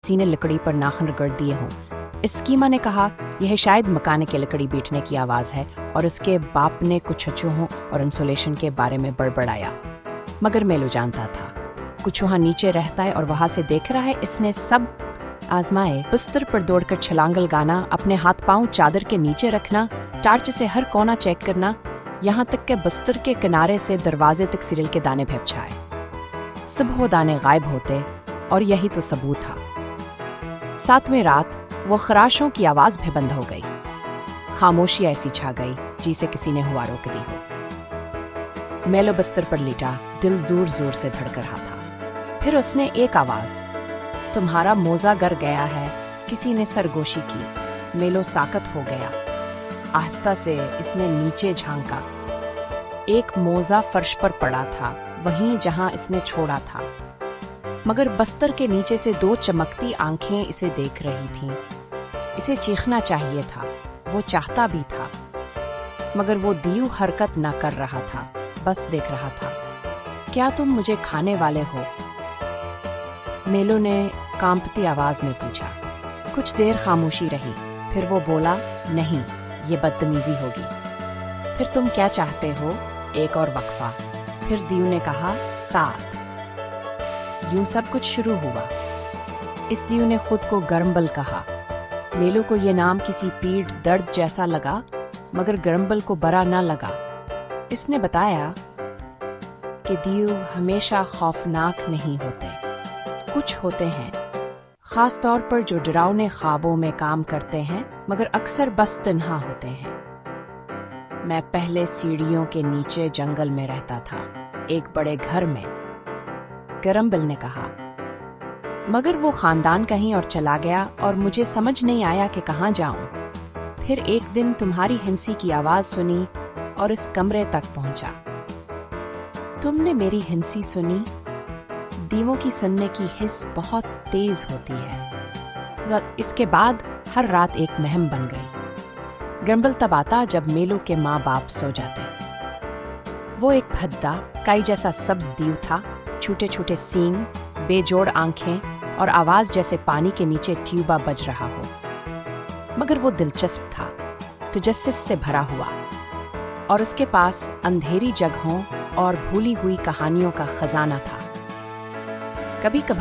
किसी ने लकड़ी पर नाखून रगड़ दिए हों। इस स्कीमा ने कहा यह शायद मकान के लकड़ी बीटने की आवाज़ है और उसके बाप ने कुछ चूहों और इंसुलेशन के बारे में बड़बड़ाया। मगर मेलो जानता था कुछ वहाँ नीचे रहता है और वहाँ से देख रहा है। इसने सब आजमाए, बिस्तर पर दौड़कर छलांग लगाना, अपने हाथ पांव चादर के नीचे रखना, टार्च से हर कोना चेक करना, यहाँ तक कि बिस्तर के किनारे से दरवाजे तक सीरियल के दाने भेपछाए। सब वो दाने गायब होते और यही तो सबूत था। 7वें रात वो खराशों की आवाज़ भी बंद हो गई। खामोशी ऐसी छा गई जिसे किसी ने हुआ रोक दी हो। मेलो बिस्तर पर लेटा, दिल जोर जोर से धड़क रहा था। फिर उसने एक आवाज़, तुम्हारा मोजा गर गया है, किसी ने सरगोशी की। मेलो साकत हो गया। आहिस्ता से इसने नीचे झांका। एक मोजा फर्श पर पड़ा था, वहीं जहां इसने छोड़ा था। मगर बस्तर के नीचे से 2 चमकती आंखें इसे देख रही थीं। इसे चीखना चाहिए था, वो चाहता भी था, मगर वो दीव हरकत न कर रहा था, बस देख रहा था। क्या तुम मुझे खाने वाले हो? मेलो ने कांपती आवाज में पूछा। कुछ देर खामोशी रही, फिर वो बोला, नहीं, ये बदतमीजी होगी। फिर तुम क्या चाहते हो? एक और वक्फा। फिर दीव ने कहा, 7। यूं सब कुछ शुरू हुआ। इस दीव ने खुद को गर्मबल कहा। मेलो को ये नाम किसी पीठ दर्द जैसा लगा, मगर गर्मबल को बरा न लगा। इसने बताया कि दीव हमेशा खौफनाक नहीं होते, कुछ होते हैं, खास तौर पर जो डरावने ख्वाबों में काम करते हैं, मगर अक्सर बस तन्हा होते हैं। मैं पहले सीढ़ियों के नीचे जंगल में रहता था, एक बड़े घर में, गर्मबल ने कहा। मगर वो खानदान कहीं और चला गया और मुझे समझ नहीं आया कि कहाँ जाऊं। फिर एक दिन तुम्हारी हिंसी की आवाज सुनी और इस कमरे तक पहुंचा। तुमने मेरी हिंसी सुनी? दीवों की सुनने की हिस्स बहुत तेज होती है। इसके बाद हर रात एक महम बन गई। गर्मबल तब आता जब मेलो के माँ बाप सो जाते। वो एक भद्दा काई जैसा सब्ज दीव था, छोटे छोटे सींग, बेजोड़ आंखें और आवाज जैसे पानी के नीचे ट्यूबा बज रहा हो। मगर वो दिलचस्प था, तजस्सुस से भरा हुआ, और उसके पास अंधेरी जगहों और भूली हुई कहानियों का खजाना था। कभी कभार